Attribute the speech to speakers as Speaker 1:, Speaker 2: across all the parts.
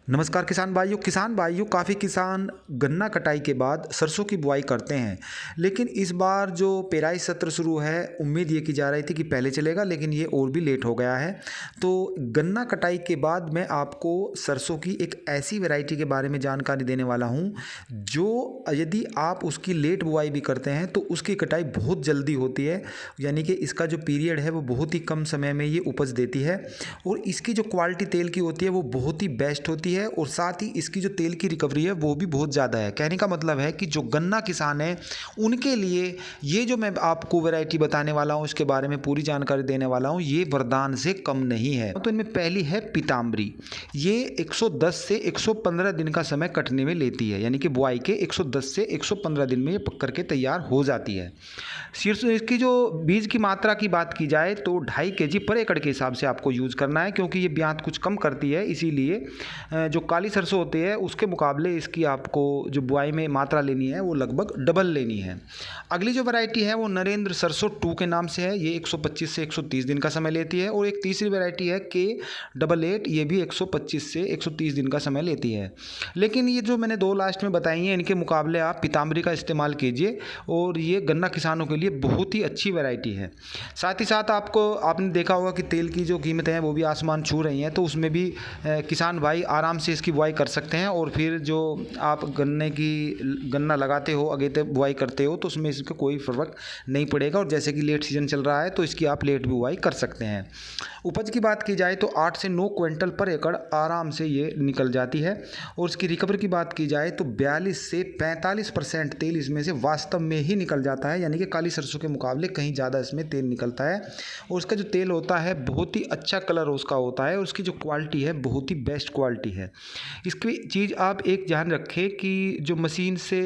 Speaker 1: नमस्कार किसान भाइयों काफ़ी किसान गन्ना कटाई के बाद सरसों की बुआई करते हैं। लेकिन इस बार जो पेराई सत्र शुरू है, उम्मीद ये की जा रही थी कि पहले चलेगा, लेकिन ये और भी लेट हो गया है। तो गन्ना कटाई के बाद मैं आपको सरसों की एक ऐसी वैरायटी के बारे में जानकारी देने वाला हूँ, जो यदि आप उसकी लेट बुआई भी करते हैं तो उसकी कटाई बहुत जल्दी होती है। यानी कि इसका जो पीरियड है वो बहुत ही कम समय में ये उपज देती है, और इसकी जो क्वालिटी तेल की होती है वो बहुत ही बेस्ट होती है, और साथ ही इसकी जो तेल की रिकवरी है वो भी बहुत ज़्यादा है। कहने का मतलब है कि जो गन्ना किसान है उनके लिए ये जो मैं आपको वैरायटी बताने वाला हूँ, इसके बारे में पूरी जानकारी देने वाला हूँ, ये वरदान से कम नहीं है। तो इनमें पहली है पीताम्बरी। ये 110 से 115 दिन का समय कटने में लेती है, यानी कि बुआई के 110 से 115 दिन में ये पक करके तैयार हो जाती है। शीर्ष इसकी जो बीज की मात्रा की बात की जाए तो 2.5 kg पर एकड़ के हिसाब से आपको यूज़ करना है, क्योंकि ये ब्यात कुछ कम करती है। इसीलिए जो काली सरसों होती है उसके मुकाबले इसकी आपको जो बुआई में मात्रा लेनी है वो लगभग डबल लेनी है। अगली जो वैरायटी है वो नरेंद्र सरसों 2 के नाम से है। ये 125 से 130 दिन का समय लेती है। और एक तीसरी वैरायटी है K88, ये भी 125 से 130 दिन का समय लेती है। लेकिन ये जो मैंने दो लास्ट में बताई हैं, इनके मुकाबले आप पीताम्बरी का इस्तेमाल कीजिए, और ये गन्ना किसानों के लिए बहुत ही अच्छी वैरायटी है। साथ ही साथ आपने देखा होगा कि तेल की जो कीमतें हैं वो भी आसमान छू रही हैं, तो उसमें भी किसान भाई आराम से इसकी बुआई कर सकते हैं। और फिर जो आप गन्ना लगाते हो, अगेते बुआई करते हो, तो उसमें इसका कोई फर्क नहीं पड़ेगा। और जैसे कि लेट सीजन चल रहा है तो इसकी आप लेट भी बुआई कर सकते हैं। उपज की बात की जाए तो 8 से 9 क्विंटल पर एकड़ आराम से ये निकल जाती है। और इसकी रिकवरी की बात की जाए तो 42 से 45% तेल इसमें से वास्तव में ही निकल जाता है, यानी कि काली सरसों के मुकाबले कहीं ज़्यादा इसमें तेल निकलता है। और उसका जो तेल होता है बहुत ही अच्छा कलर उसका होता है, और उसकी जो क्वालिटी है बहुत ही बेस्ट क्वालिटी है। इसकी चीज़ आप एक ध्यान रखें कि जो मशीन से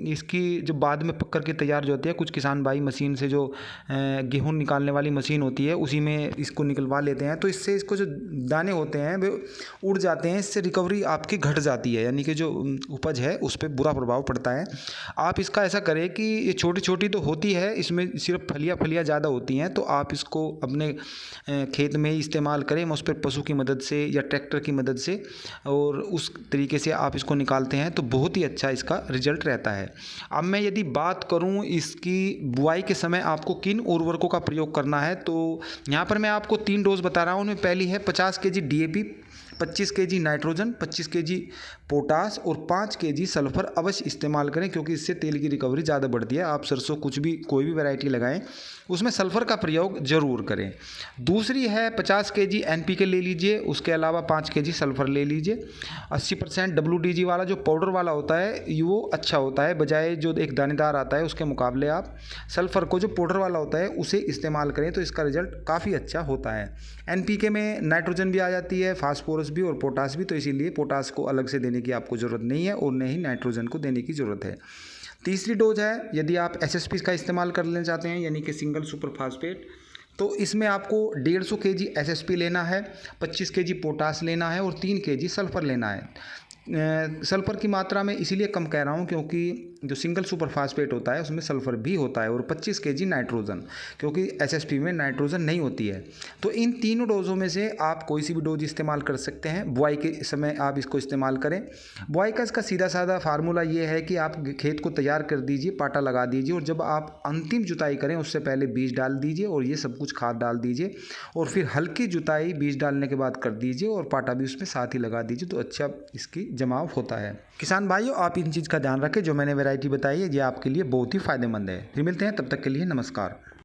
Speaker 1: इसकी जो बाद में पक करके तैयार जो होती है, कुछ किसान भाई मशीन से जो गेहूँ निकालने वाली मशीन होती है उसी में इसको निकलवा लेते हैं, तो इससे इसको जो दाने होते हैं वे उड़ जाते हैं। इससे रिकवरी आपकी घट जाती है, यानी कि जो उपज है उस पर बुरा प्रभाव पड़ता है। आप इसका ऐसा करें कि ये छोटी छोटी तो होती है, इसमें सिर्फ फलियाँ ज़्यादा होती हैं, तो आप इसको अपने खेत में ही इस्तेमाल करें, उस पर पशु की मदद से या ट्रैक्टर की मदद से, और उस तरीके से आप इसको निकालते हैं तो बहुत ही अच्छा इसका रिजल्ट रहता है। अब मैं यदि बात करूं इसकी बुआई के समय आपको किन उर्वरकों का प्रयोग करना है, तो यहाँ पर मैं आपको 3 डोज बता रहा हूँ। उनमें पहली है 50 kg DAP, 25 kg nitrogen, 25 kg potash और 5 kg सल्फर अवश्य इस्तेमाल करें, क्योंकि इससे तेल की रिकवरी ज़्यादा बढ़ती है। आप सरसों कोई भी वैरायटी लगाएं उसमें सल्फर का प्रयोग ज़रूर करें। दूसरी है 50 kg NPK ले लीजिए, उसके अलावा 5 kg सल्फर ले लीजिए। 80% WDG वाला जो पाउडर वाला होता है वो अच्छा होता है, बजाय जो एक दानेदार आता है उसके मुकाबले आप सल्फर को जो पाउडर वाला होता है उसे इस्तेमाल करें, तो इसका रिजल्ट काफ़ी अच्छा होता है। NPK में नाइट्रोजन भी आ जाती है, फास्फोरस भी और पोटास भी, तो इसीलिए पोटास को अलग से देने की आपको ज़रूरत नहीं है, और न ही नाइट्रोजन को देने की ज़रूरत है। तीसरी डोज है यदि आप SSP का इस्तेमाल कर लेना चाहते हैं, यानी कि सिंगल सुपर फास्फेट, तो इसमें आपको 150 kg SSP लेना है, 25 kg पोटास लेना है और 3 kg सल्फर लेना है। सल्फर की मात्रा में इसीलिए कम कह रहा हूँ क्योंकि जो सिंगल सुपर फास्फेट होता है उसमें सल्फर भी होता है, और 25 kg नाइट्रोजन, क्योंकि SSP में नाइट्रोजन नहीं होती है। तो इन तीनों डोज़ों में से आप कोई सी भी डोज इस्तेमाल कर सकते हैं। बुआई के समय आप इसको इस्तेमाल करें। बुआई का इसका सीधा साधा फार्मूला ये है कि आप खेत को तैयार कर दीजिए, पाटा लगा दीजिए, और जब आप अंतिम जुताई करें उससे पहले बीज डाल दीजिए, और ये सब कुछ खाद डाल दीजिए, और फिर हल्की जुताई बीज डालने के बाद कर दीजिए, और पाटा भी उसमें साथ ही लगा दीजिए, तो अच्छा इसकी जमाव होता है। किसान भाइयों, आप इन चीज़ का ध्यान रखें। जो मैंने वैरायटी बताई है ये आपके लिए बहुत ही फायदेमंद है। फिर मिलते हैं, तब तक के लिए नमस्कार।